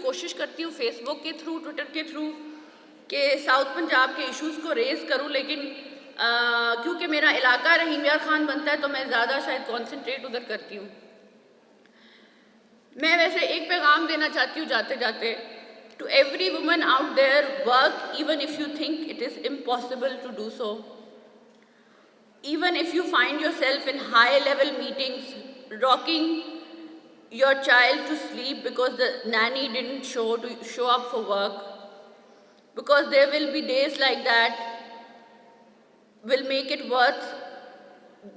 कोशिश करती हूँ फेसबुक के थ्रू, ट्विटर के थ्रू कि साउथ पंजाब के इश्यूज़ को रेज़ करूँ, लेकिन क्योंकि मेरा इलाका रहीम यार खान बनता है तो मैं ज़्यादा शायद कॉन्सेंट्रेट उधर करती हूँ। मैं वैसे एक पैगाम देना चाहती हूँ जाते जाते, to every woman out there, work even if you think it is impossible to do so, even if you find yourself in high level meetings rocking your child to sleep because the nanny didn't show up for work, because there will be days like that will make it worth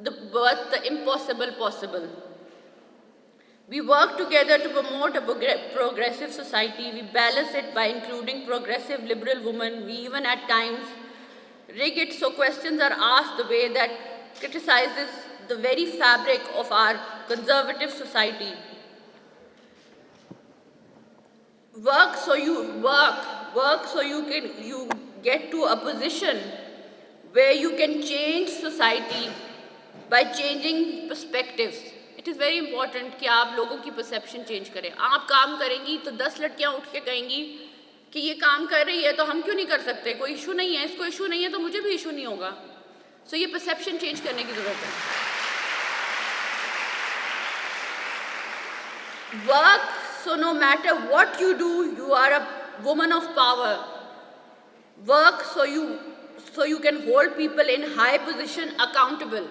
the impossible possible. We work together to promote a progressive society. We balance it by including progressive liberal women. We even at times rig it so questions are asked the way that criticizes the very fabric of our conservative society. Work so you get to a position where you can change society by changing perspectives. It is very important कि आप लोगों की perception change करें. आप काम करेंगी तो 10 लड़कियां उठ के कहेंगी कि ये काम कर रही है तो हम क्यों नहीं कर सकते, कोई इशू नहीं है, इसको इशू नहीं है तो मुझे भी इशू नहीं होगा. सो ये परसेप्शन चेंज करने की ज़रूरत है. Work so no matter what you do, you are a woman of power. Work so you can hold people in high position accountable,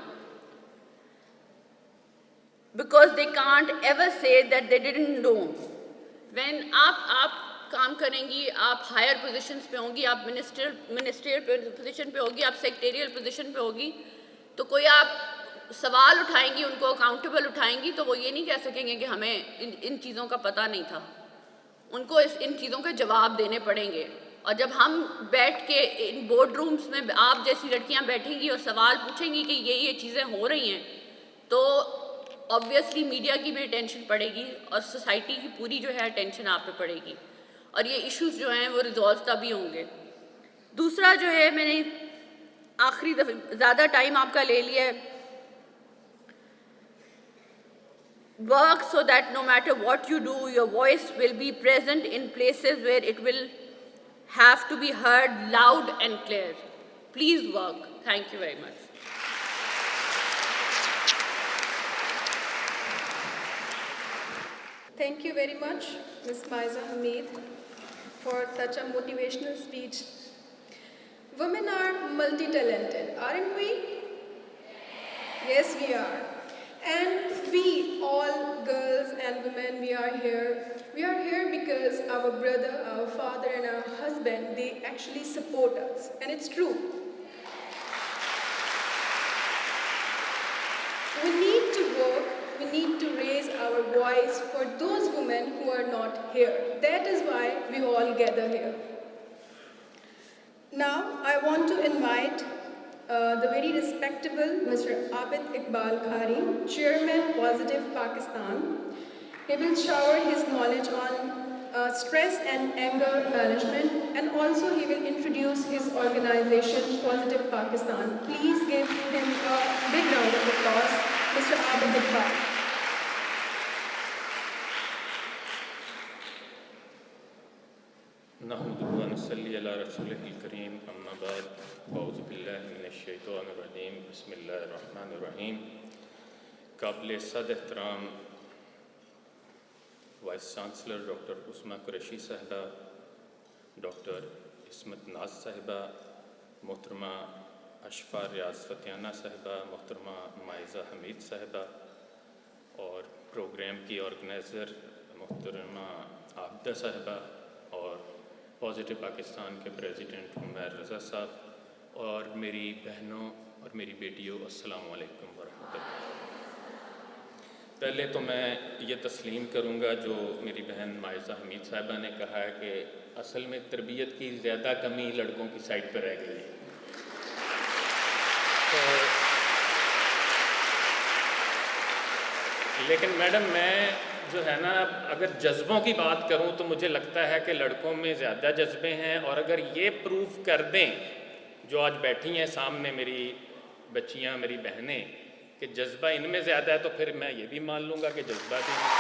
because they can't ever say that they didn't know. When आप काम करेंगी, आप higher positions पे होंगी, आप ministerial position पे होगी, आप सेक्रेटरियल पोजीशन पे होगी, तो कोई आप सवाल उठाएंगी, उनको अकाउंटेबल उठाएंगी, तो वो ये नहीं कह सकेंगे कि हमें इन चीज़ों का पता नहीं था. उनको इन चीज़ों के जवाब देने पड़ेंगे. और जब हम बैठ के इन बोर्ड रूम्स में आप जैसी लड़कियां बैठेंगी और सवाल पूछेंगी कि ये चीज़ें हो रही हैं, तो ऑब्वियसली मीडिया की भी अटेंशन पड़ेगी और सोसाइटी की पूरी जो है अटेंशन आप पे पड़ेगी, और ये इश्यूज़ जो हैं वो रिजॉल्व तभी होंगे. दूसरा जो है, मैंने आखिरी दफ़ा ज़्यादा टाइम आपका ले लिया है. Work so that no matter what you do, your voice will be present in places where it will have to be heard loud and clear. Please work. Thank you very much. Thank you very much, Ms. Maiza Hamid, for such a motivational speech. Women are multi-talented, aren't we? Yes, we are. And we, all girls and women, we are here. We are here because our brother, our father, and our husband, they actually support us. And it's true. We need to work, we need to raise our voice for those women who are not here. That is why we all gather here. Now, I want to invite the very respectable Mr. Abid Iqbal Khari, Chairman Positive Pakistan. He will shower his knowledge on stress and anger management, and also he will introduce his organization Positive Pakistan. Please give him a big round of applause, Mr. Abid Iqbal. नहमदुहु व नसल्ली अला रसूलिहिल करीम, अम्मा बाद, अऊज़ु बिल्लाहि मिनश शैतानिर रजीम, बिस्मिल्लाहिर रहमानिर रहीम. काबिल सद एहतराम vice chancellor doctor उस्मा कुरैशी साहिबा, doctor इस्मत नाज साहिबा, मोहतरमा अशफा रियाज फतियाना साहिबा, मोहतरमा माइज़ा हमीद साहिबा, और प्रोग्राम की ऑर्गेनाइज़र मोहतरमा आबिदा साहिबा, और पॉजिटिव पाकिस्तान के प्रेसिडेंट उमर रज़ा साहब, और मेरी बहनों और मेरी बेटियों, अस्सलामु अलैकुम वरहमतुल्लाह. पहले तो मैं ये तस्लीम करूँगा जो मेरी बहन माइज़ा हमीद साहिबा ने कहा है कि असल में तरबियत की ज़्यादा कमी लड़कों की साइड पर रह गई है. तो लेकिन मैडम, मैं जो है ना, अगर जज्बों की बात करूं तो मुझे लगता है कि लड़कों में ज़्यादा जज्बे हैं, और अगर ये प्रूफ कर दें जो आज बैठी हैं सामने मेरी बच्चियां, मेरी बहनें, कि जज्बा इनमें ज़्यादा है, तो फिर मैं ये भी मान लूँगा कि जज्बा भी है.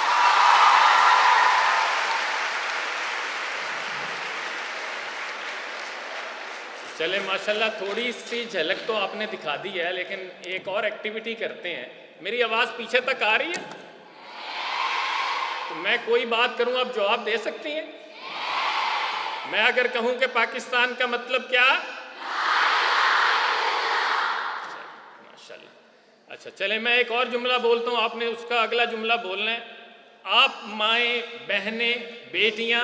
चले माशाल्लाह, थोड़ी सी झलक तो आपने दिखा दी है, लेकिन एक और एक्टिविटी करते हैं। मेरी आवाज़ पीछे तक आ रही है? तो मैं कोई बात करूं, आप जवाब दे सकती हैं? मैं अगर कहूं कि पाकिस्तान का मतलब क्या? माशाल्लाह। अच्छा चले, मैं एक और जुमला बोलता हूं, आपने उसका अगला जुमला बोलना है। आप माएँ, बहनें, बेटियां।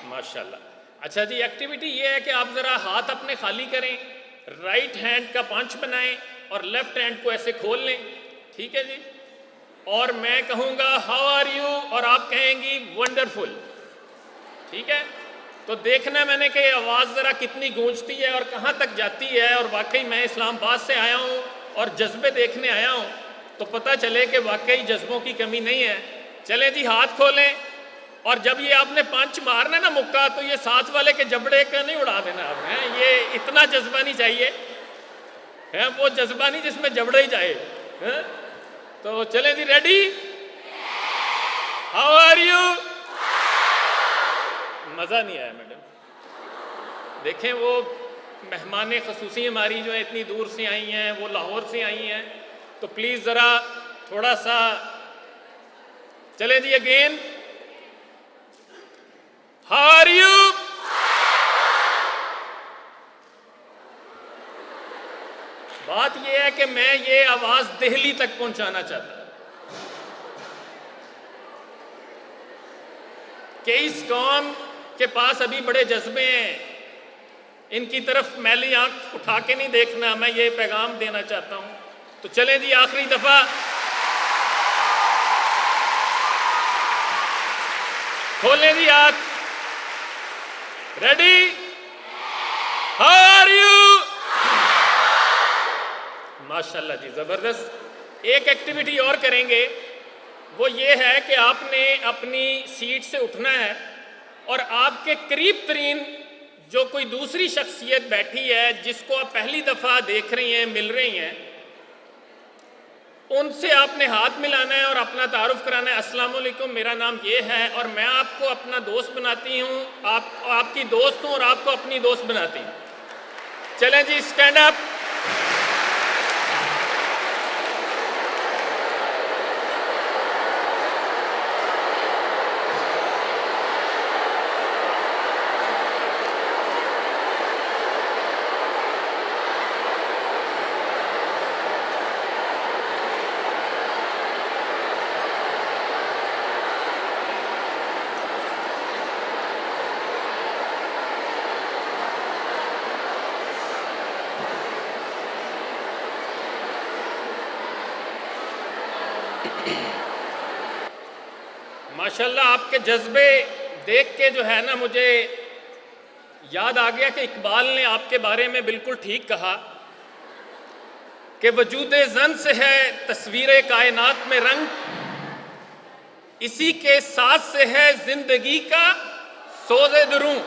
माशाल्लाह। अच्छा जी, एक्टिविटी ये है कि आप ज़रा हाथ अपने खाली करें, राइट हैंड का पंच बनाएं और लेफ्ट हैंड को ऐसे खोल लें। ठीक है जी? और मैं कहूँगा हाउ आर यू, और आप कहेंगी वंडरफुल। ठीक है? तो देखना मैंने कि आवाज़ ज़रा कितनी गूंजती है और कहाँ तक जाती है। और वाकई मैं इस्लामाबाद से आया हूँ और जज्बे देखने आया हूँ, तो पता चले कि वाकई जज्बों की कमी नहीं है। चलें जी, हाथ खोलें, और जब ये आपने पंच मारना ना मुक्का, तो ये साथ वाले के जबड़े का नहीं उड़ा देना आपने। ये इतना जज्बा नहीं चाहिए है, वो जज्बा नहीं जिसमें जबड़े ही जाए है? तो चले जी, रेडी? How are you? मज़ा नहीं आया मैडम। देखें, वो मेहमान खसूसी हमारी जो है इतनी दूर से आई हैं, वो लाहौर से आई हैं, तो प्लीज़ ज़रा थोड़ा सा। चले जी, अगेन, हाउ आर यू? बात यह है कि मैं ये आवाज दिल्ली तक पहुंचाना चाहता हूं कि इस कौम के पास अभी बड़े जज्बे हैं, इनकी तरफ मैली आंख उठा के नहीं देखना। मैं ये पैगाम देना चाहता हूं। तो चलें जी, आखिरी दफा खोलें जी हाथ। रेडी? How are you? माशाल्लाह जी, जबरदस्त। एक एक्टिविटी और करेंगे, वो ये है कि आपने अपनी सीट से उठना है और आपके करीब तरीन जो कोई दूसरी शख्सियत बैठी है, जिसको आप पहली दफा देख रही हैं, मिल रही हैं, उनसे आपने हाथ मिलाना है और अपना तारुफ कराना है। अस्सलाम वालेकुम, मेरा नाम ये है और मैं आपको अपना दोस्त बनाती हूँ, आपकी दोस्त हूँ और आपको अपनी दोस्त बनाती हूँ। चलें जी, स्टैंड अप। माशाल्लाह, आपके जज्बे देख के जो है ना, मुझे याद आ गया कि इकबाल ने आपके बारे में बिल्कुल ठीक कहा कि वजूदे ज़न से है तस्वीर कायनात में रंग, इसी के साथ से है जिंदगी का सोज़े दुरूं।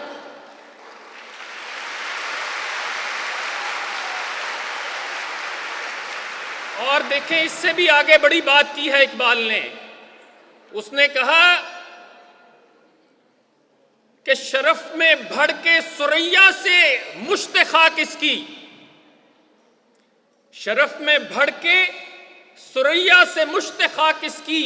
और देखें, इससे भी आगे बड़ी बात की है इकबाल ने। उसने कहा कि शरफ में भड़ के सुरैया से मुश्त खाक इसकी, शरफ में भड़ के सुरैया से मुश्त खाक इसकी,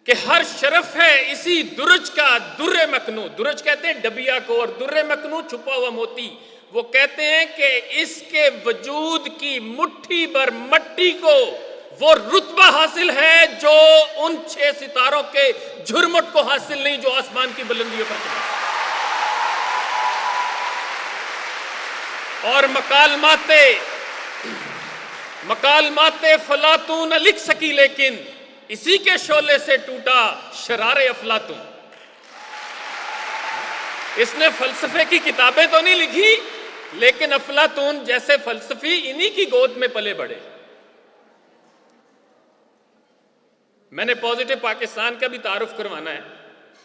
कि हर शरफ है इसी दुरज का दुर्रे मकनू। दुरज कहते हैं डबिया को, और दुर्रे मकनू छुपा हुआ मोती। वो कहते हैं कि इसके वजूद की मुट्ठी भर मट्टी को वो रुतबा हासिल है जो उन 6 सितारों के झुरमुट को हासिल नहीं, जो आसमान की बुलंदियों पर चले। और मकालमाते फलातू न लिख सकी, लेकिन इसी के शोले से टूटा शरारे अफलातून। इसने फलसफे की किताबें तो नहीं लिखी, लेकिन अफलातून जैसे फलसफी इन्हीं की गोद में पले बढ़े। मैंने पॉजिटिव पाकिस्तान का भी तारुफ करवाना है,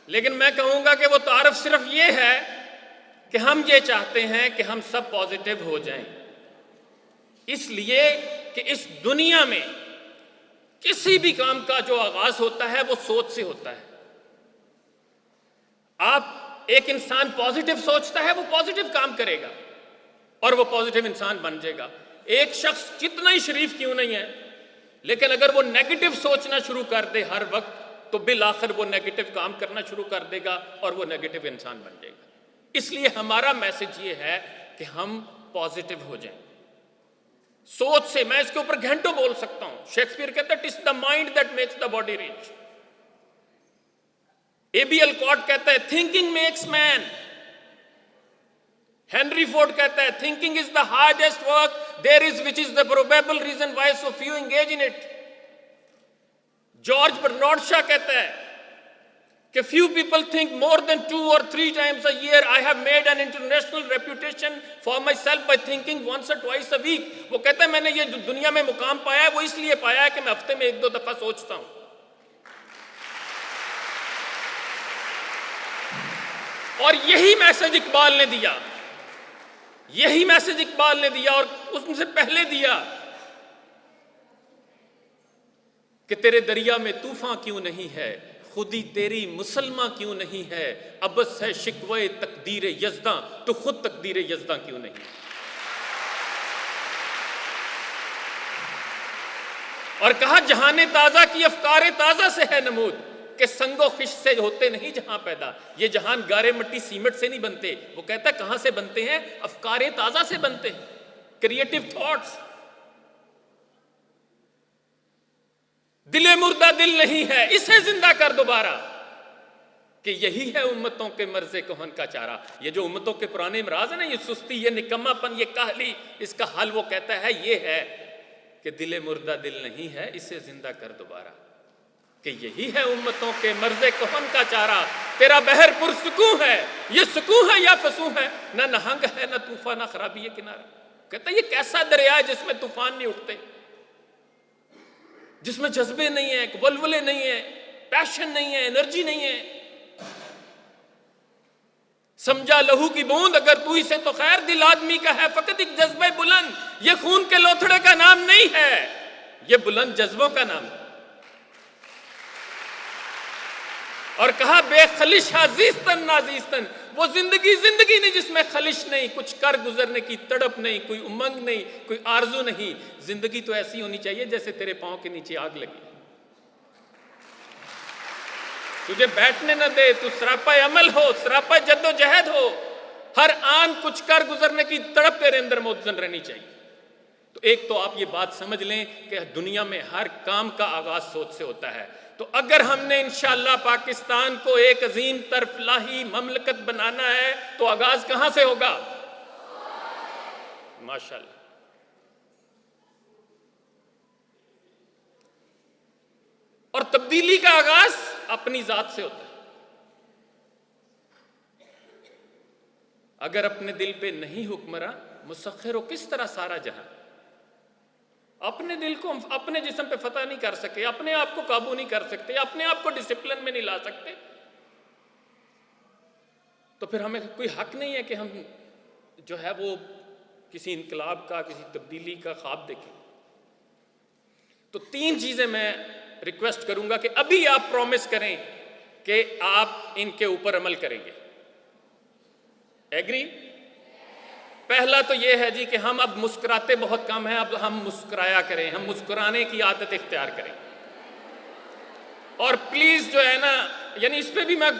लेकिन मैं कहूंगा कि वो तारुफ सिर्फ ये है कि हम ये चाहते हैं कि हम सब पॉजिटिव हो जाएं, इसलिए कि इस दुनिया में किसी भी काम का जो आगाज होता है वो सोच से होता है। आप एक इंसान पॉजिटिव सोचता है वो पॉजिटिव काम करेगा और वो पॉजिटिव इंसान बन जाएगा। एक शख्स कितना ही शरीफ क्यों नहीं है, लेकिन अगर वो नेगेटिव सोचना शुरू कर दे हर वक्त, तो बिल आखिर वो नेगेटिव काम करना शुरू कर देगा और वो नेगेटिव इंसान बन जाएगा। इसलिए हमारा मैसेज ये है कि हम पॉजिटिव हो जाएं। सोच से, मैं इसके ऊपर घंटों बोल सकता हूं। शेक्सपियर कहता है it is the mind that makes the body rich. एबीएल कॉट कहता है thinking makes man. Henry Ford कहता है thinking is the hardest work there is which is the probable reason why so few engage in it. George Bernard Shaw कहता है कि few people think more than 2 or 3 times a year. I have made an international reputation for myself by thinking once or twice a week. वो कहता है मैंने ये जो दुनिया में मुकाम पाया है वो इसलिए पाया है कि मैं हफ्ते में 1-2 दफा सोचता हूं। और यही मैसेज इकबाल ने दिया, यही मैसेज इकबाल ने दिया और उससे पहले दिया कि तेरे दरिया में तूफान क्यों नहीं है, खुदी तेरी मुसलमान क्यों नहीं है, अबस है शिकवे तकदीर यज़दा, तो खुद तकदीर यज़दा क्यों नहीं। और कहा जहाने ताजा की अफकारे ताजा से है नमूद, कि संगो खिश से होते नहीं जहां पैदा। ये जहान गारे मिट्टी सीमेंट से नहीं बनते, वो कहता है कहां से बनते हैं, अफकारे ताजा से बनते हैं, क्रिएटिव थॉट्स। दिले मुर्दा दिल नहीं है, इसे जिंदा कर दोबारा, कि यही है उम्मतों के मर्ज़े कोहन का चारा। ये जो उम्मतों के पुराने इमराज है ना, ये सुस्ती, ये निकम्मापन, ये काहली, इसका हल वो कहता है ये है कि दिले मुर्दा दिल नहीं है, इसे जिंदा कर दोबारा, कि यही है उम्मतों के मर्ज़े कोहन का चारा। तेरा बहर पुरसुकून है, ये सुकून है या फसूं है, ना नहंग है ना तूफान ना खराबी है किनारा। कहता है ये कैसा दरिया है जिसमें तूफान नहीं उठते, जिसमें जज्बे नहीं है, वलवले नहीं है, पैशन नहीं है, एनर्जी नहीं है। समझा लहू की बूंद अगर तू इसे तो खैर, दिल आदमी का है फकत एक जज्बे बुलंद। ये खून के लोथड़े का नाम नहीं है, ये बुलंद जज्बों का नाम है। और कहा बेखलिश हाजीस्तन नाजीस्तन, वो जिंदगी जिंदगी नहीं जिसमें खलिश नहीं, कुछ कर गुजरने की तड़प नहीं, कोई उमंग नहीं, कोई आरजू नहीं। जिंदगी तो ऐसी होनी चाहिए जैसे तेरे पांव के नीचे आग लगी, तुझे बैठने न दे, तू सरापा अमल हो, सरापा जद्दोजहद हो, हर आन कुछ कर गुजरने की तड़प तेरे अंदर मौजूद रहनी चाहिए। तो एक तो आप ये बात समझ लें कि दुनिया में हर काम का आगाज सोच से होता है। तो अगर हमने इंशाअल्लाह पाकिस्तान को एक अजीम तरफलाही ममलकत बनाना है तो आगाज कहां से होगा, माशाअल्लाह। और तब्दीली का आगाज अपनी जात से होता है। अगर अपने दिल पे नहीं हुक्मरान, मुसख्खिर हो किस तरह सारा जहां। अपने दिल को अपने जिस्म पे फतह नहीं कर सके, अपने आप को काबू नहीं कर सकते, अपने आप को डिसिप्लिन में नहीं ला सकते, तो फिर हमें कोई हक नहीं है कि हम जो है वो किसी इनकलाब का, किसी तब्दीली का ख्वाब देखें। तो 3 चीजें मैं रिक्वेस्ट करूंगा कि अभी आप प्रॉमिस करें कि आप इनके ऊपर अमल करेंगे। एग्री? पहला तो यह है जी कि हम अब मुस्कुराते बहुत कम हैं, अब हम मुस्कुराया करें, हम मुस्कुराने की आदत इख्तियार करें। और प्लीज जो है ना, यानी इस पे भी मैं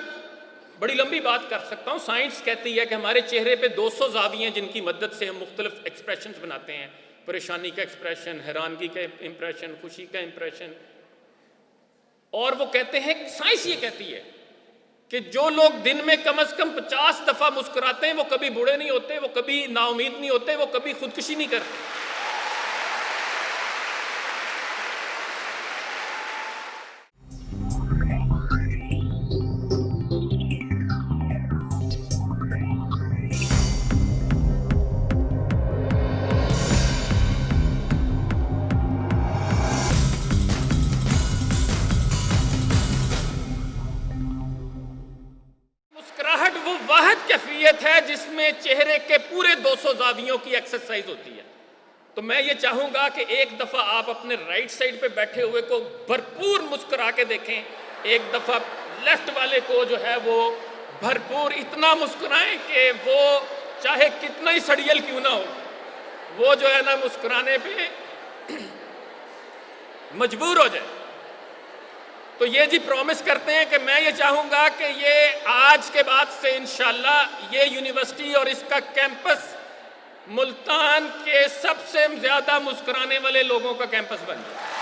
बड़ी लंबी बात कर सकता हूँ। साइंस कहती है कि हमारे चेहरे पे 200 ज़ाविये हैं जिनकी मदद से हम मुख्तलिफ एक्सप्रेशंस बनाते हैं। परेशानी का एक्सप्रेशन, हैरानगी का इंप्रेशन, खुशी का इंप्रेशन। और वो कहते हैं, साइंस ये कहती है कि जो लोग दिन में कम से कम 50 दफा मुस्कुराते हैं वो कभी बूढ़े नहीं होते, वो कभी नाउमीद नहीं होते, वो कभी खुदकुशी नहीं करते। है जिसमें चेहरे के पूरे 200 ज़ावियों की एक्सरसाइज होती है। तो मैं ये चाहूंगा कि एक दफा आप अपने राइट साइड पे बैठे हुए को भरपूर मुस्कुरा के देखें, एक दफा लेफ्ट वाले को जो है वो भरपूर इतना मुस्कुराएं कि वो चाहे कितना ही सड़ियल क्यों ना हो, वो जो है ना मुस्कुराने पे मजबूर हो जाए। तो ये जी प्रॉमिस करते हैं कि मैं ये चाहूँगा कि ये आज के बाद से इंशाल्लाह ये यूनिवर्सिटी और इसका कैंपस मुल्तान के सबसे ज़्यादा मुस्कुराने वाले लोगों का कैंपस बन जाए।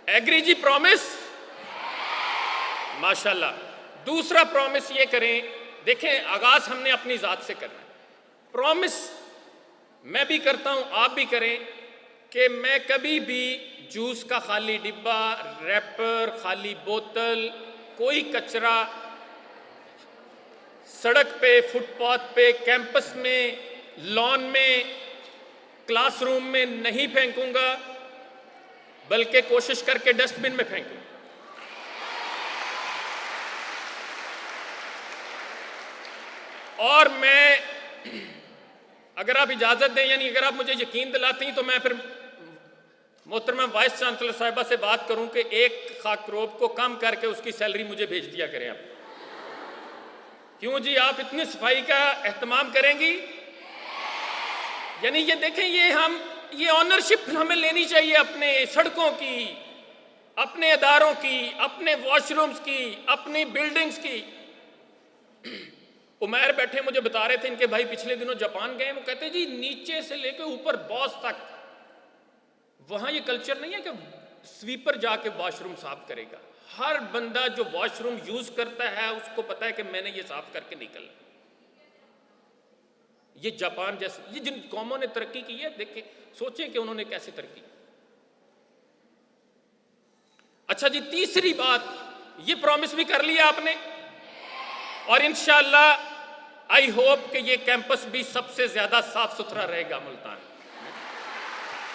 एग्री जी प्रॉमिस? माशाल्लाह। दूसरा प्रॉमिस ये करें, देखें आगाज हमने अपनी ज़ात से करना है। प्रॉमिस मैं भी करता हूं, आप भी करें कि मैं कभी भी जूस का खाली डिब्बा, रैपर, खाली बोतल, कोई कचरा सड़क पे, फुटपाथ पे, कैंपस में, लॉन में, क्लासरूम में नहीं फेंकूंगा, बल्कि कोशिश करके डस्टबिन में फेंकूंगा। और मैं, अगर आप इजाज़त दें, यानी अगर आप मुझे यकीन दिलाती हैं, तो मैं फिर मोहतरमा वाइस चांसलर साहिबा से बात करूं कि एक खाकरोब को कम करके उसकी सैलरी मुझे भेज दिया करें आप। क्यों जी, आप इतनी सफाई का एहतमाम करेंगी? यानी ये देखें, ये ऑनरशिप हमें लेनी चाहिए अपने सड़कों की, अपने अदारों की, अपने वॉशरूम्स की, अपनी बिल्डिंग्स की। उमैर बैठे मुझे बता रहे थे, इनके भाई पिछले दिनों जापान गए। वो कहते जी नीचे से लेकर ऊपर बॉस तक वहां ये कल्चर नहीं है कि स्वीपर जाके वॉशरूम साफ करेगा। हर बंदा जो वॉशरूम यूज करता है उसको पता है कि मैंने ये साफ करके निकलना। ये जापान जैसे, ये जिन कौमों ने तरक्की की है, देखें सोचें कि उन्होंने कैसे तरक्की। अच्छा जी, तीसरी बात, ये प्रॉमिस भी कर लिया आपने, और इंशाअल्लाह आई होप कि ये कैंपस भी सबसे ज्यादा साफ सुथरा रहेगा मुल्तान,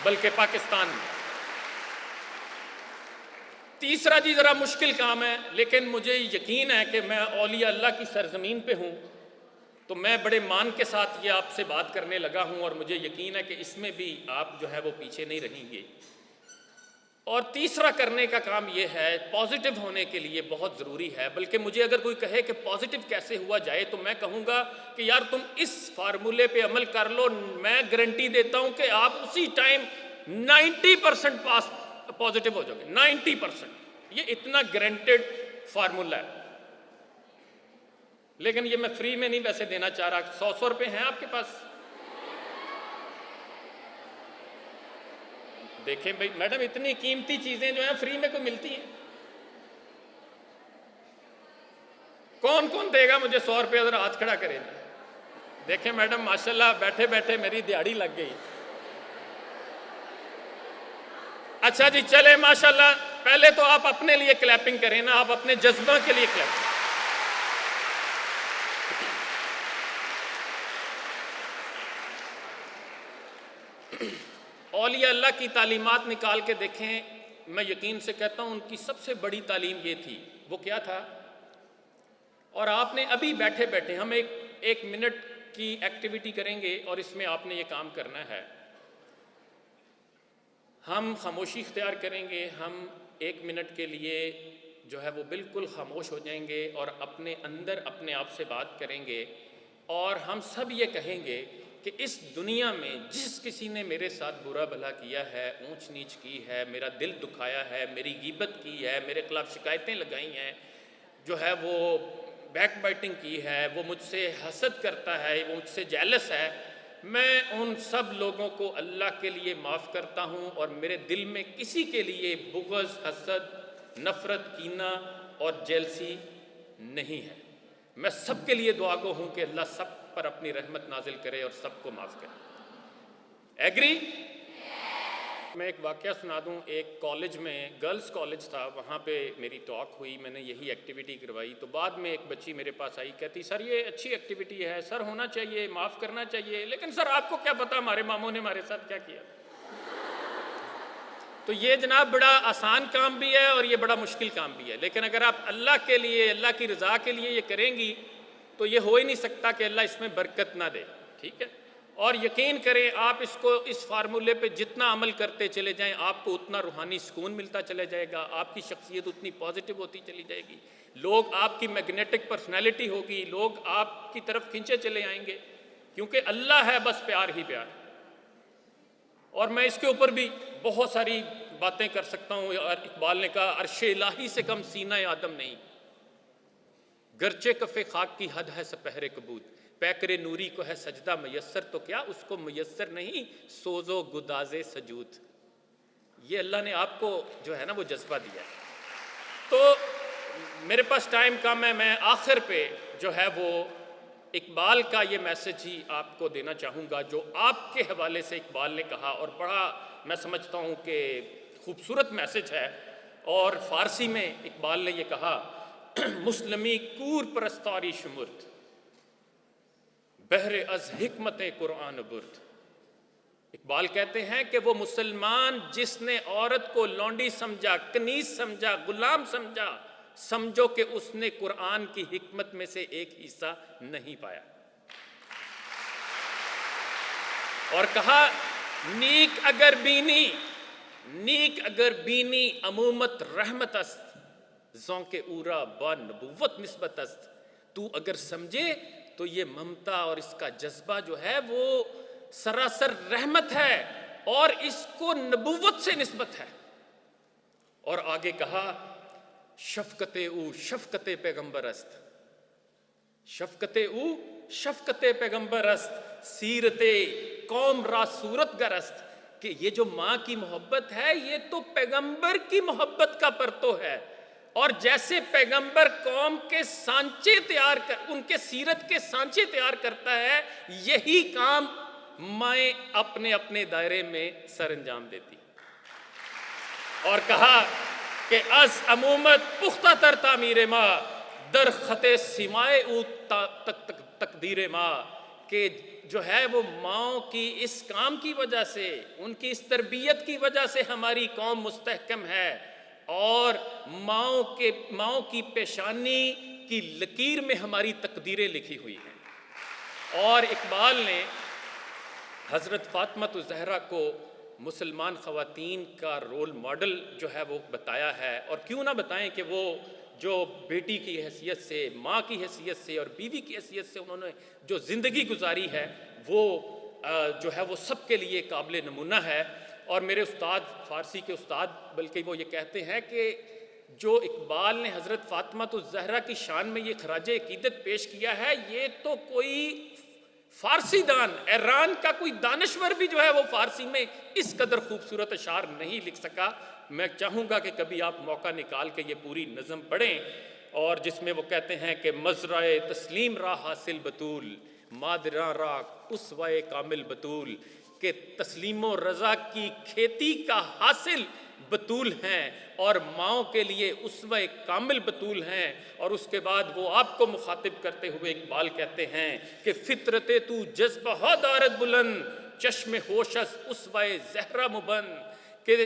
बल्कि पाकिस्तान में। तीसरा जी जरा मुश्किल काम है, लेकिन मुझे यकीन है कि मैं औलिया अल्लाह की सरजमीन पे हूं, तो मैं बड़े मान के साथ ये आपसे बात करने लगा हूं, और मुझे यकीन है कि इसमें भी आप जो है वो पीछे नहीं रहेंगे। और तीसरा करने का काम ये है, पॉजिटिव होने के लिए बहुत ज़रूरी है, बल्कि मुझे अगर कोई कहे कि पॉजिटिव कैसे हुआ जाए, तो मैं कहूँगा कि यार तुम इस फार्मूले पे अमल कर लो, मैं गारंटी देता हूँ कि आप उसी टाइम 90% पास पॉजिटिव हो जाओगे। 90%, ये इतना गारंटेड फार्मूला है। लेकिन ये मैं फ्री में नहीं वैसे देना चाह रहा। 100 रुपये हैं आपके पास? देखें भाई मैडम, इतनी कीमती चीजें जो हैं फ्री में को मिलती हैं। कौन कौन देगा मुझे 100 रुपये? जरा हाथ खड़ा करें। देखें मैडम, माशाल्लाह बैठे बैठे मेरी दिहाड़ी लग गई। अच्छा जी, चले माशाल्लाह। पहले तो आप अपने लिए क्लैपिंग करें ना, आप अपने जज्बा के लिए क्लैपिंग। औलिया अल्लाह की तालीमात निकाल के देखें, मैं यकीन से कहता हूँ उनकी सबसे बड़ी तालीम ये थी। वो क्या था? और आपने अभी बैठे बैठे, हम एक मिनट की एक्टिविटी करेंगे और इसमें आपने ये काम करना है। हम खामोशी इख्तियार करेंगे, हम 1 मिनट के लिए जो है वो बिल्कुल खामोश हो जाएंगे और अपने अंदर अपने आप से बात करेंगे, और हम सब ये कहेंगे कि इस दुनिया में जिस किसी ने मेरे साथ बुरा भला किया है, ऊंच नीच की है, मेरा दिल दुखाया है, मेरी गीबत की है, मेरे खिलाफ शिकायतें लगाई हैं, जो है वो बैक बाइटिंग की है, वो मुझसे हसद करता है, वो मुझसे जेलस है, मैं उन सब लोगों को अल्लाह के लिए माफ़ करता हूँ, और मेरे दिल में किसी के लिए बुग़्ज़, हसद, नफ़रत, कीना और जेलसी नहीं है। मैं सबके लिए दुआ गो हूँ कि अल्लाह सब पर अपनी रहमत नाजिल करे और सबको माफ़ करे। एग्री? मैं एक वाक़या सुना दूँ। एक कॉलेज में, गर्ल्स कॉलेज था, वहाँ पे मेरी टॉक हुई, मैंने यही एक्टिविटी करवाई। तो बाद में एक बच्ची मेरे पास आई, कहती सर ये अच्छी एक्टिविटी है, सर होना चाहिए, माफ़ करना चाहिए, लेकिन सर आपको क्या पता हमारे मामों ने हमारे साथ क्या किया। तो ये जनाब बड़ा आसान काम भी है और ये बड़ा मुश्किल काम भी है, लेकिन अगर आप अल्लाह के लिए, अल्लाह की रज़ा के लिए ये करेंगी तो ये हो ही नहीं सकता कि अल्लाह इसमें बरकत ना दे। ठीक है? और यकीन करें, आप इसको इस फार्मूले पे जितना अमल करते चले जाएं, आपको उतना रूहानी सुकून मिलता चला जाएगा, आपकी शख्सियत उतनी पॉजिटिव होती चली जाएगी, लोग आपकी मैग्नेटिक पर्सनैलिटी होगी, लोग आपकी तरफ खींचे चले आएंगे, क्योंकि अल्लाह है बस प्यार ही प्यार। और मैं इसके ऊपर भी बहुत सारी बातें कर सकता हूँ। इकबाल ने कहा, अर्शे इलाही से कम सीना आदम नहीं, गरचे कफ़े खाक की हद है सपहरे कबूत, पैकरे नूरी को है सजदा मयस्सर तो क्या उसको मयस्सर नहीं सोजो गुदाजे सजूद। ये अल्लाह ने आपको जो है ना वो जज्बा दिया है। तो मेरे पास टाइम कम है, मैं आखिर पे जो है वो इकबाल का ये मैसेज ही आपको देना चाहूँगा जो आपके हवाले से इकबाल ने कहा, और बड़ा मैं समझता हूँ कि खूबसूरत मैसेज है। और फ़ारसी में इकबाल ने ये कहा, मुस्लिमी कूर परस्तारी शुमुर्द बहरे अज हिकमत कुरान बुर्द। इकबाल कहते हैं कि वो मुसलमान जिसने औरत को लौंडी समझा, कनीज समझा, गुलाम समझा, समझो कि उसने कुरान की हिकमत में से एक हिस्सा नहीं पाया। और कहा, नीक अगर बीनी अमूमत रहमत अस्त, ज़ौक़े ऊरा बा नबुव्वत निस्बत अस्त। तू अगर समझे तो ये ममता और इसका जज्बा जो है वो सरासर रहमत है और इसको नबुव्वत से निस्बत है। और आगे कहा, शफ़क़ते पैगम्बर अस्त, शफ़क़ते पैगम्बर अस्त, सीरते कौम रा सूरत गरस्त। कि ये जो माँ की मोहब्बत है ये तो पैगम्बर की मोहब्बत का परतो है। और जैसे पैगंबर कौम के सांचे तैयार कर, उनके सीरत के सांचे तैयार करता है, यही काम माएँ अपने अपने दायरे में सर अंजाम देती। और कहा कि अस अमूमत पुख्ता तर तामीर माँ, दर खते सिमाए तकदीर माँ। कि जो है वो माओ की इस काम की वजह से, उनकी इस तरबियत की वजह से हमारी कौम मुस्तहकम है, और माओ की पेशानी की लकीर में हमारी तकदीरें लिखी हुई हैं। और इकबाल ने हज़रत फ़ातिमा ज़हरा को मुसलमान ख़वातीन का रोल मॉडल जो है वो बताया है। और क्यों ना बताएं कि वो जो बेटी की हैसियत से, माँ की हैसियत से और बीवी की हैसियत से उन्होंने जो ज़िंदगी गुजारी है वो जो है वो सबके लिए काबिल नमूना है। और मेरे उस्ताद, फ़ारसी के उस्ताद, बल्कि वो ये कहते हैं कि जो इकबाल ने हज़रत फ़ातिमा ज़हरा की शान में ये खराज अक़ीदत पेश किया है, ये तो कोई फ़ारसी दान, ईरान का कोई दानश्वर भी जो है वो फ़ारसी में इस कदर खूबसूरत अशार नहीं लिख सका। मैं चाहूँगा कि कभी आप मौका निकाल के ये पूरी नज़म पढ़ें, और जिसमें वो कहते हैं कि मज़राए तस्लीम रा हासिल बतूल, मादरा रा उसवाए कामिल बतूल। कि तस्लीमो रज़ा की खेती का हासिल बतूल हैं और माओ के लिए उसवे कामिल बतूल हैं। और उसके बाद वो आपको मुखातिब करते हुए इकबाल कहते हैं कि फ़ितरते तू जज्बा दारत बुलंद, चश्मे होशस उसवे ज़हरा मुबन। कि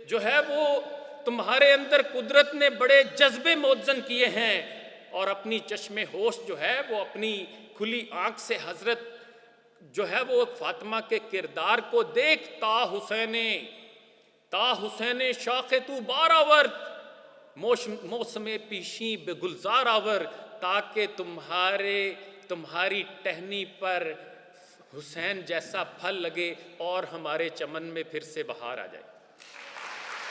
जो है वो तुम्हारे अंदर कुदरत ने बड़े जज्बे मोज़न किए हैं, और अपनी चश्मे होश जो है वो अपनी खुली आँख से हज़रत जो है वो फ़ातिमा के किरदार को देख। ता हुसैने शाखे तू बारावर, मौसमे पीशी बेगुलजार आवर। ताकि तुम्हारी टहनी पर हुसैन जैसा फल लगे और हमारे चमन में फिर से बहार आ जाए।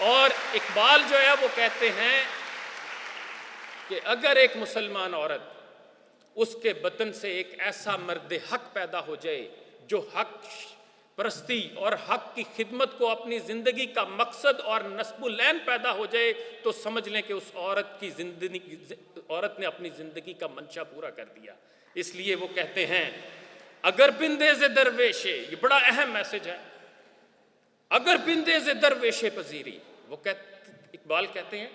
और इकबाल जो है वो कहते हैं कि अगर एक मुसलमान औरत, उसके बतन से एक ऐसा मर्द हक पैदा हो जाए जो हक परस्ती और हक की खिदमत को अपनी ज़िंदगी का मकसद और नस्बुलैन पैदा हो जाए, तो समझ लें कि उस औरत ने अपनी ज़िंदगी का मंशा पूरा कर दिया। इसलिए वो कहते हैं, अगर बिंदे से दरवेशे, ये बड़ा अहम मैसेज है, अगर बिंदे से दरवेशे पजीरी। वो इकबाल कहते हैं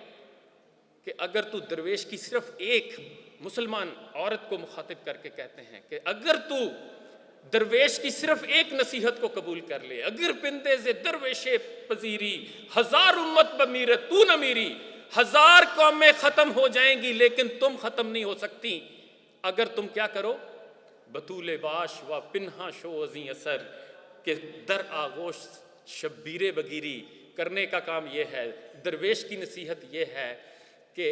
कि अगर तू दरवेश की सिर्फ एक मुसलमान औरत को मुखातिब करके कहते हैं कि अगर तू दरवेश की सिर्फ एक नसीहत को कबूल कर ले, अगर बिंदे से दरवेशे पजीरी, हजार उम्मत बमीर तू न मीरी। हजार कौमें ख़त्म हो जाएंगी लेकिन तुम ख़त्म नहीं हो सकती। अगर तुम क्या करो, बतूल बाश व पिन्हा शो अजी असर के दर आगोश शब्बीर बगीरी करने का काम ये है। दरवेश की नसीहत ये है कि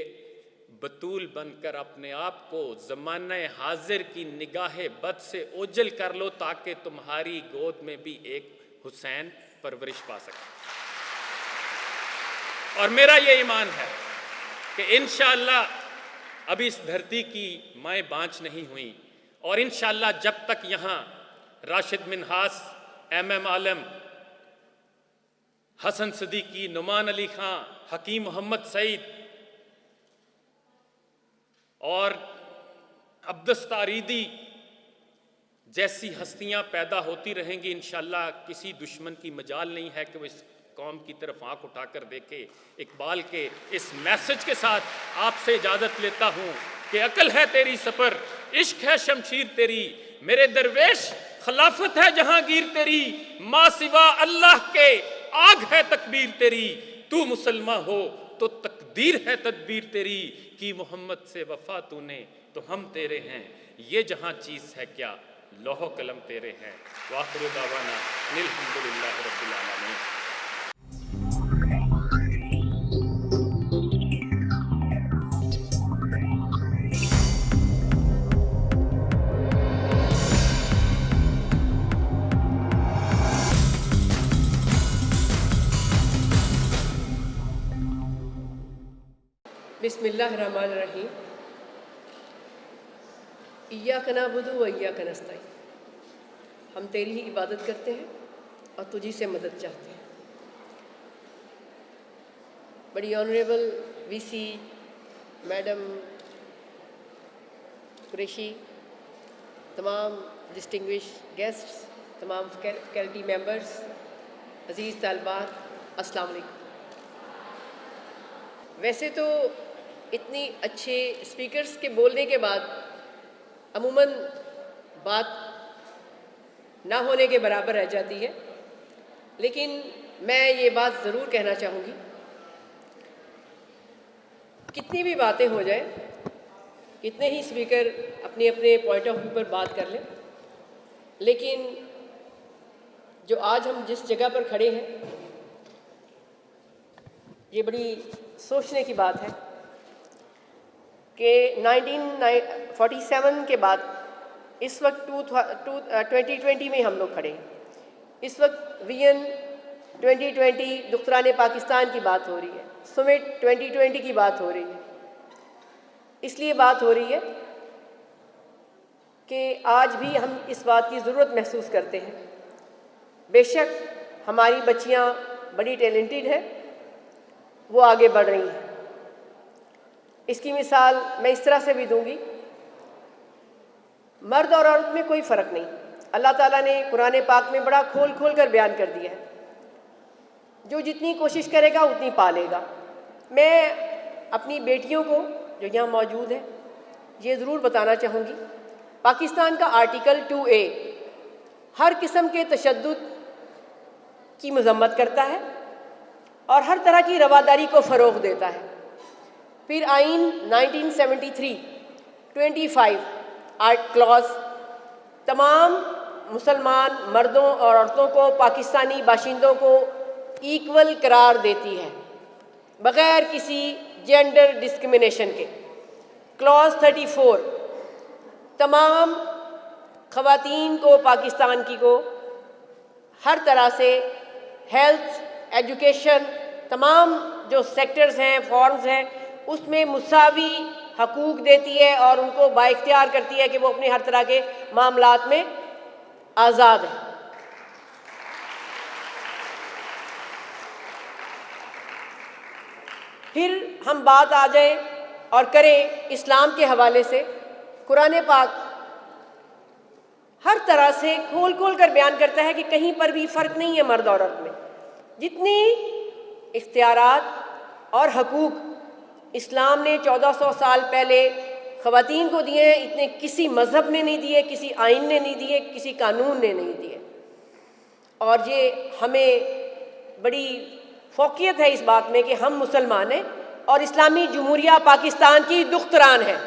बतूल बनकर अपने आप को ज़माने हाजिर की निगाह बद से ओझल कर लो ताकि तुम्हारी गोद में भी एक हुसैन परवरिश पा सके। और मेरा ये ईमान है कि इंशाअल्लाह अभी इस धरती की माएँ बाँझ नहीं हुई, और इंशाअल्लाह जब तक यहाँ राशिद मिन्हास, MM आलम, हसन सदीकी, नुमान अली खां, हकीम मोहम्मद सईद और अब्दुस तारीदी जैसी हस्तियां पैदा होती रहेंगी, इंशाअल्लाह किसी दुश्मन की मजाल नहीं है कि वो इस कौम की तरफ आंख उठाकर देखे। इकबाल के इस मैसेज के साथ आपसे इजाज़त लेता हूँ कि अकल है तेरी सफ़र, इश्क है शमशीर तेरी, मेरे दरवेश खिलाफत है जहांगीर तेरी, माँ सिवा अल्लाह के आग है तकबीर तेरी, तू मुसलमान हो तो तकदीर है तदबीर तेरी, कि मोहम्मद से वफा तूने तो हम तेरे हैं, ये जहां चीज़ है क्या लौह कलम तेरे हैं। वाखिर दावाना अल्हम्दुलिल्लाहि रब्बिल आलमीन। बिस्मिल्लाहिर्रहमानिर्रहीम। इय्याक नअबुदु व इय्याक नस्तईन। हम तेरी ही इबादत करते हैं और तुझी से मदद चाहते हैं। बड़ी ऑनरेबल VC मैडम कुरैशी, तमाम डिस्टिंग्विश गेस्ट्स, तमाम फैकल्टी मेंबर्स, अज़ीज़ तालिबात, अस्सलाम वालेकुम। वैसे तो इतनी अच्छे स्पीकर्स के बोलने के बाद अमूमन बात ना होने के बराबर रह जाती है, लेकिन मैं ये बात ज़रूर कहना चाहूँगी, कितनी भी बातें हो जाए, कितने ही स्पीकर अपने अपने पॉइंट ऑफ व्यू पर बात कर लें, लेकिन जो आज हम जिस जगह पर खड़े हैं, ये बड़ी सोचने की बात है कि 1947 के बाद इस वक्त 2020 में हम लोग खड़े हैं। इस वक्त विजन 2020 दुख्तरान पाकिस्तान की बात हो रही है, समिट 2020 की बात हो रही है। इसलिए बात हो रही है कि आज भी हम इस बात की ज़रूरत महसूस करते हैं। बेशक हमारी बच्चियां बड़ी टैलेंटेड हैं, वो आगे बढ़ रही हैं। इसकी मिसाल मैं इस तरह से भी दूंगी, मर्द और औरत में कोई फ़र्क नहीं। अल्लाह ताला ने कुरान पाक में बड़ा खोल खोल कर बयान कर दिया है, जो जितनी कोशिश करेगा उतनी पालेगा। मैं अपनी बेटियों को जो यहाँ मौजूद है ये ज़रूर बताना चाहूँगी, पाकिस्तान का आर्टिकल 2A हर किस्म के तशद्दुद की मज़म्मत करता है और हर तरह की रवादारी को फ़रोग़ देता है। फिर आइन 1973 25 आर्ट क्लॉज तमाम मुसलमान मर्दों और औरतों को, पाकिस्तानी बाशिंदों को इक्वल करार देती है बग़ैर किसी जेंडर डिस्क्रिमिनेशन के। क्लॉज 34 तमाम ख़वातीन को, पाकिस्तान की को हर तरह से हेल्थ, एजुकेशन, तमाम जो सेक्टर्स हैं, फॉर्म्स हैं, उसमें मुसावी हकूक़ देती है और उनको बाइख्तियार करती है कि वो अपने हर तरह के मामलात में आज़ाद हैं। फिर हम बात आ जाए और करें इस्लाम के हवाले से, कुरान पाक हर तरह से खोल खोल कर बयान करता है कि कहीं पर भी फ़र्क नहीं है मर्द और औरत में। जितनी इख्तियारात और हकूक़ इस्लाम ने 1400 साल पहले ख़वातीन को दिए हैं, इतने किसी मज़हब ने नहीं दिए, किसी आइन ने नहीं दिए, किसी कानून ने नहीं दिए। और ये हमें बड़ी फ़ौक़ियत है इस बात में कि हम मुसलमान हैं और इस्लामी जमहूरिया पाकिस्तान की दुख्तरान है।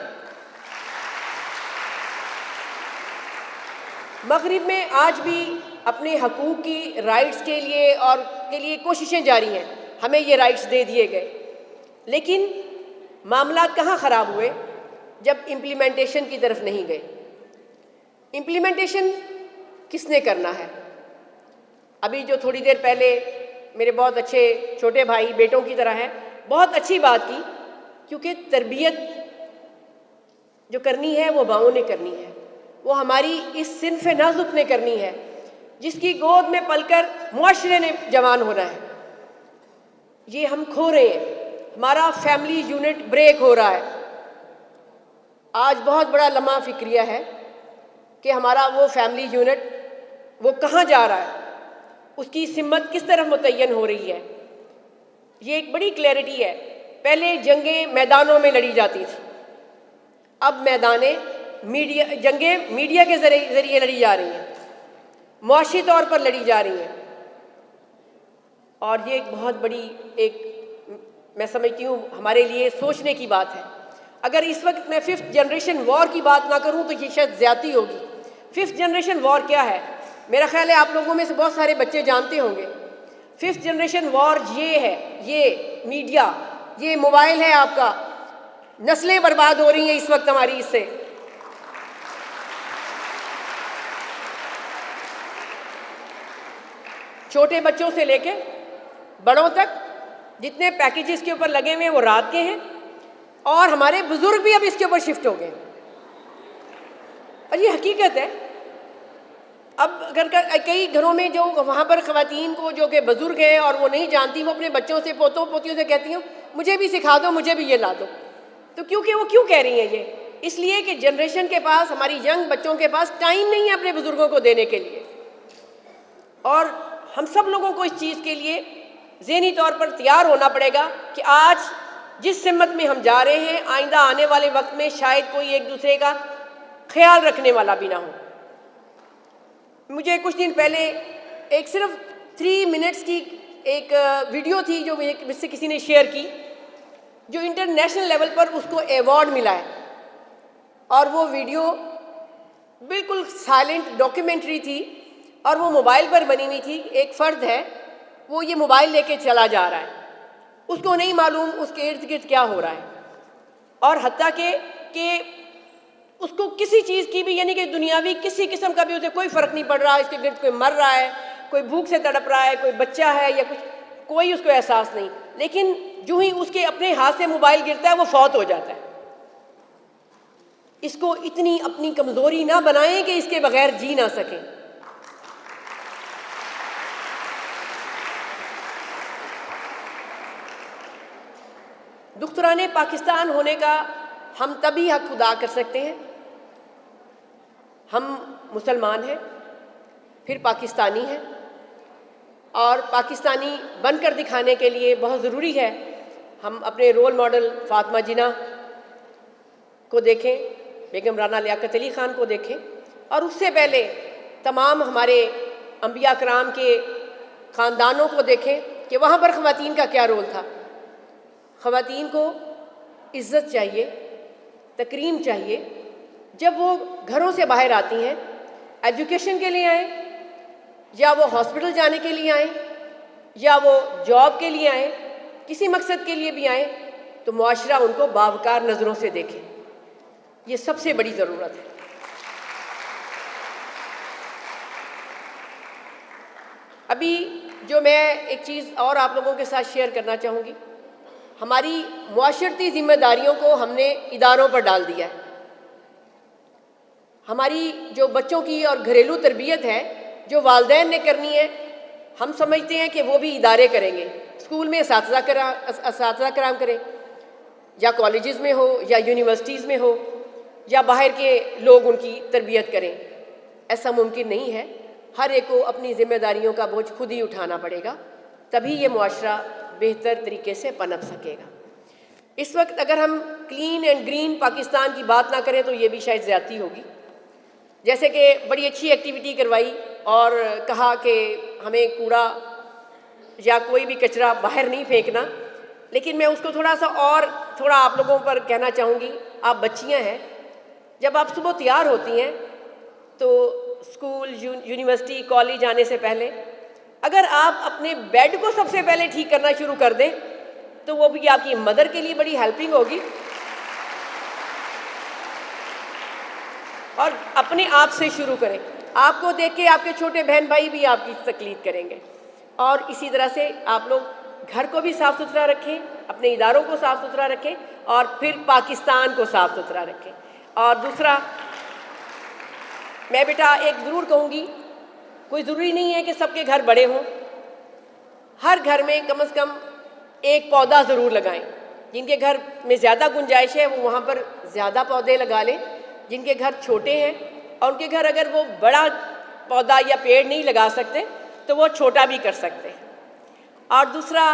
मगरिब में आज भी अपने हकूक़ की राइट्स के लिए कोशिशें जारी हैं। हमें ये राइट्स दे दिए गए, लेकिन मामलात कहाँ ख़राब हुए? जब इम्प्लीमेंटेशन की तरफ नहीं गए। इम्प्लीमेंटेशन किसने करना है? अभी जो थोड़ी देर पहले मेरे बहुत अच्छे छोटे भाई बेटों की तरह हैं, बहुत अच्छी बात की, क्योंकि तरबियत जो करनी है वो माओं ने करनी है, वो हमारी इस सिन्फ नाजुक ने करनी है, जिसकी गोद में पलकर मुआशरे ने जवान होना है। ये हम खो रहे हैं, हमारा फैमिली यूनिट ब्रेक हो रहा है। आज बहुत बड़ा लम्हा फिक्रिया है कि हमारा वो फैमिली यूनिट वो कहाँ जा रहा है, उसकी सिमत किस तरफ मुतय्यन हो रही है। ये एक बड़ी क्लैरिटी है। पहले जंगें मैदानों में लड़ी जाती थी, अब जंगें मीडिया के ज़रिए लड़ी जा रही हैं, मुआशी तौर पर लड़ी जा रही हैं। और ये एक बहुत बड़ी मैं समझती हूँ हमारे लिए सोचने की बात है। अगर इस वक्त मैं 5th जनरेशन वॉर की बात ना करूँ तो ये शायद ज़्यादती होगी। 5th जनरेशन वॉर क्या है? मेरा ख्याल है आप लोगों में से बहुत सारे बच्चे जानते होंगे। 5th जनरेशन वॉर ये है, ये मीडिया, ये मोबाइल है आपका। नस्लें बर्बाद हो रही हैं इस वक्त हमारी इससे। छोटे बच्चों से लेके बड़ों तक जितने पैकेजेस के ऊपर लगे हुए हैं वो रात के हैं, और हमारे बुजुर्ग भी अब इसके ऊपर शिफ्ट हो गए। और ये हकीकत है। अब अगर कई घरों में जो वहाँ पर ख़वातीन को जो कि बुजुर्ग हैं और वो नहीं जानती, वो अपने बच्चों से पोतों पोतियों से कहती हूँ मुझे भी सिखा दो, मुझे भी ये ला दो। तो क्योंकि वो क्यों कह रही हैं ये? इसलिए कि जनरेशन के पास, हमारी यंग बच्चों के पास टाइम नहीं है अपने बुजुर्गों को देने के लिए। और हम सब लोगों को इस चीज़ के लिए ज़हनी तौर पर तैयार होना पड़ेगा कि आज जिस सिमत में हम जा रहे हैं, आइंदा आने वाले वक्त में शायद कोई एक दूसरे का ख्याल रखने वाला भी ना हो। मुझे कुछ दिन पहले एक सिर्फ 3 मिनट्स की एक वीडियो थी जो मुझसे किसी ने शेयर की, जो इंटरनेशनल लेवल पर उसको अवार्ड मिला है। और वो वीडियो बिल्कुल साइलेंट डॉक्यूमेंट्री थी और वो मोबाइल पर बनी हुई थी। एक फ़र्द है, वो ये मोबाइल लेके चला जा रहा है, उसको नहीं मालूम उसके इर्द गिर्द क्या हो रहा है, और हत्ता कि उसको किसी चीज़ की भी, यानी कि दुनियावी किसी किस्म का भी उसे कोई फ़र्क नहीं पड़ रहा। इसके गिर्द कोई मर रहा है, कोई भूख से तड़प रहा है, कोई बच्चा है या कुछ, कोई उसको एहसास नहीं। लेकिन जो ही उसके अपने हाथ से मोबाइल गिरता है वो फौत हो जाता है। इसको इतनी अपनी कमज़ोरी ना बनाएं कि इसके बगैर जी ना सकें। दुख्तराने पाकिस्तान होने का हम तभी हक अदा कर सकते हैं, हम मुसलमान हैं, फिर पाकिस्तानी हैं, और पाकिस्तानी बनकर दिखाने के लिए बहुत ज़रूरी है हम अपने रोल मॉडल फ़ातिमा जिन्ना को देखें, बेगम राना लियाकत अली ख़ान को देखें, और उससे पहले तमाम हमारे अंबिया कराम के ख़ानदानों को देखें कि वहाँ पर ख़वातीन का क्या रोल था। ख़वातीन को इज़्ज़त चाहिए, तकरीम चाहिए। जब वो घरों से बाहर आती हैं, एजुकेशन के लिए आए, या वो हॉस्पिटल जाने के लिए आए, या वो जॉब के लिए आए, किसी मकसद के लिए भी आए, तो मुआशरा उनको बावकार नज़रों से देखे। ये सबसे बड़ी ज़रूरत है। अभी जो मैं एक चीज़ और आप लोगों के साथ शेयर करना चाहूँगी, हमारी मुआशरती ज़िम्मेदारियों को हमने इदारों पर डाल दिया है। हमारी जो बच्चों की और घरेलू तरबियत है, जो वालिदैन ने करनी है, हम समझते हैं कि वो भी इदारे करेंगे। स्कूल में असातिज़ा कराम करें, या कॉलेजेस में हो, या यूनिवर्सिटीज़ में हो, या बाहर के लोग उनकी तरबियत करें। ऐसा मुमकिन नहीं है। हर एक को अपनी ज़िम्मेदारियों का बोझ खुद ही उठाना पड़ेगा, तभी ये मुआशरा बेहतर तरीके से पनप सकेगा। इस वक्त अगर हम क्लीन एंड ग्रीन पाकिस्तान की बात ना करें तो ये भी शायद ज़्यादती होगी। जैसे कि बड़ी अच्छी एक्टिविटी करवाई और कहा कि हमें कूड़ा या कोई भी कचरा बाहर नहीं फेंकना, लेकिन मैं उसको थोड़ा आप लोगों पर कहना चाहूँगी। आप बच्चियाँ हैं, जब आप सुबह तैयार होती हैं तो स्कूल, यूनिवर्सिटी, कॉलेज आने से पहले अगर आप अपने बेड को सबसे पहले ठीक करना शुरू कर दें तो वो भी आपकी मदर के लिए बड़ी हेल्पिंग होगी और अपने आप से शुरू करें। आपको देख के आपके छोटे बहन भाई भी आपकी तकलीद करेंगे। और इसी तरह से आप लोग घर को भी साफ़ सुथरा रखें, अपने इदारों को साफ़ सुथरा रखें और फिर पाकिस्तान को साफ़ सुथरा रखें। और दूसरा, मैं बेटा एक ज़रूर कहूँगी, कोई ज़रूरी नहीं है कि सबके घर बड़े हों, हर घर में कम से कम एक पौधा ज़रूर लगाएं। जिनके घर में ज़्यादा गुंजाइश है वो वहाँ पर ज़्यादा पौधे लगा लें, जिनके घर छोटे हैं और उनके घर अगर वो बड़ा पौधा या पेड़ नहीं लगा सकते तो वो छोटा भी कर सकते हैं। और दूसरा,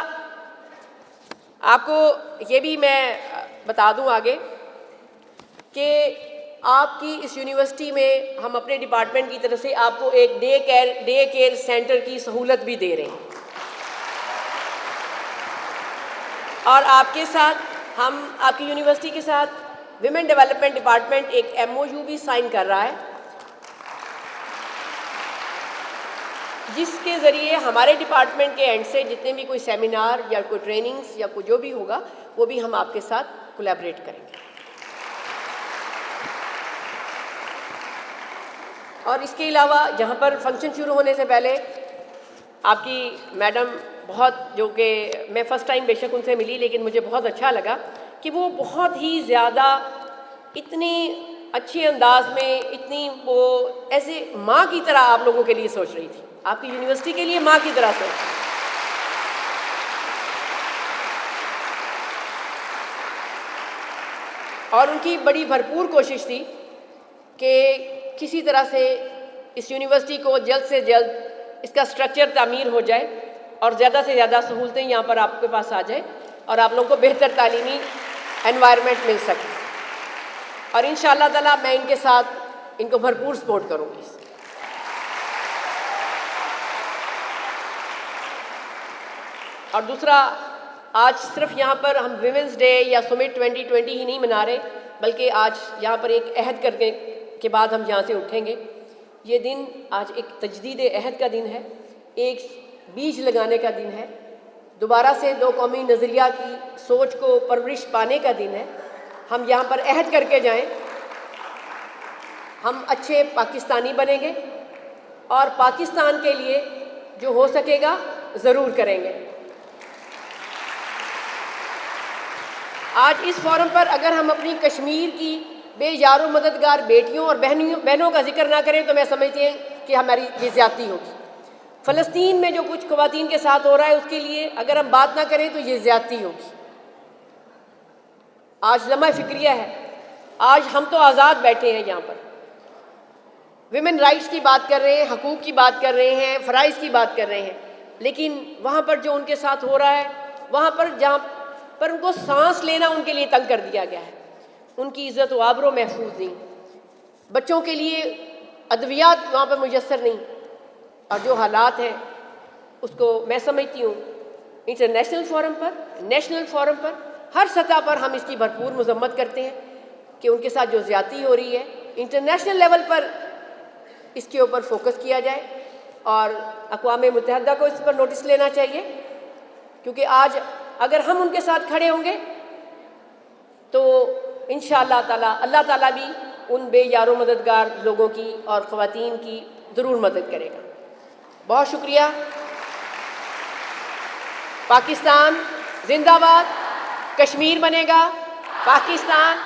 आपको ये भी मैं बता दूं आगे कि आपकी इस यूनिवर्सिटी में हम अपने डिपार्टमेंट की तरफ से आपको एक डे केयर सेंटर की सहूलत भी दे रहे हैं और आपके साथ हम आपकी यूनिवर्सिटी के साथ विमेन डेवलपमेंट डिपार्टमेंट एक MOU भी साइन कर रहा है, जिसके ज़रिए हमारे डिपार्टमेंट के एंड से जितने भी कोई सेमिनार या कोई ट्रेनिंग्स या कोई जो भी होगा वो भी हम आपके साथ कोलैबोरेट करेंगे। और इसके अलावा यहाँ पर फंक्शन शुरू होने से पहले आपकी मैडम बहुत, जो कि मैं फ़र्स्ट टाइम बेशक उनसे मिली लेकिन मुझे बहुत अच्छा लगा कि वो बहुत ही ज़्यादा इतनी अच्छे अंदाज में, इतनी वो ऐसे माँ की तरह आप लोगों के लिए सोच रही थी, आपकी यूनिवर्सिटी के लिए माँ की तरह सोच। और उनकी बड़ी भरपूर कोशिश थी कि किसी तरह से इस यूनिवर्सिटी को जल्द से जल्द इसका स्ट्रक्चर तामीर हो जाए और ज़्यादा से ज़्यादा सहूलतें यहाँ पर आपके पास आ जाए और आप लोगों को बेहतर तालीमी एनवायरनमेंट मिल सके। और इंशाअल्लाह ताला मैं इनके साथ इनको भरपूर सपोर्ट करूँगी। और दूसरा, आज सिर्फ यहाँ पर हम विमेंस डे या सुमिट 2020 ही नहीं मना रहे, बल्कि आज यहाँ पर एक अहद करने के बाद हम यहाँ से उठेंगे। ये दिन आज एक तजदीद अहद का दिन है, एक बीज लगाने का दिन है, दोबारा से दो कौमी नज़रिया की सोच को परवरिश पाने का दिन है। हम यहाँ पर अहद करके जाएं, हम अच्छे पाकिस्तानी बनेंगे और पाकिस्तान के लिए जो हो सकेगा ज़रूर करेंगे। आज इस फोरम पर अगर हम अपनी कश्मीर की बेयारो मददगार बेटियों और बहनों का जिक्र ना करें तो मैं समझती हूँ कि हमारी ये ज़्यादती होगी। फ़लस्तीन में जो कुछ ख़वातीन के साथ हो रहा है उसके लिए अगर हम बात ना करें तो ये ज़्यादती होगी। आज लम्हा फ़िक्रिया है, आज हम तो आज़ाद बैठे हैं यहाँ पर, विमेन राइट्स की बात कर रहे हैं, हकूक़ की बात कर रहे हैं, फ़राइज़ की बात कर रहे हैं, लेकिन वहाँ पर जो उनके साथ हो रहा है, वहाँ पर जहाँ पर उनको सांस लेना उनके लिए तंग कर दिया गया है, उनकी इज़्ज़त व आबरू महफूज नहीं, बच्चों के लिए अद्वियात वहाँ पर मुयस्सर नहीं। और जो हालात हैं उसको मैं समझती हूँ इंटरनेशनल फोरम पर, नेशनल फोरम पर, हर सतह पर हम इसकी भरपूर मजम्मत करते हैं कि उनके साथ जो ज़्यादती हो रही है इंटरनेशनल लेवल पर इसके ऊपर फोकस किया जाए और अक़वाम मुत्तहिदा को इस पर नोटिस लेना चाहिए, क्योंकि आज अगर हम उनके साथ खड़े होंगे तो इंशाअल्लाह ताला अल्लाह ताला भी उन बेयारो मददगार लोगों की और ख़वातीन की ज़रूर मदद करेगा। बहुत शुक्रिया। पाकिस्तान जिंदाबाद, कश्मीर बनेगा, पाकिस्तान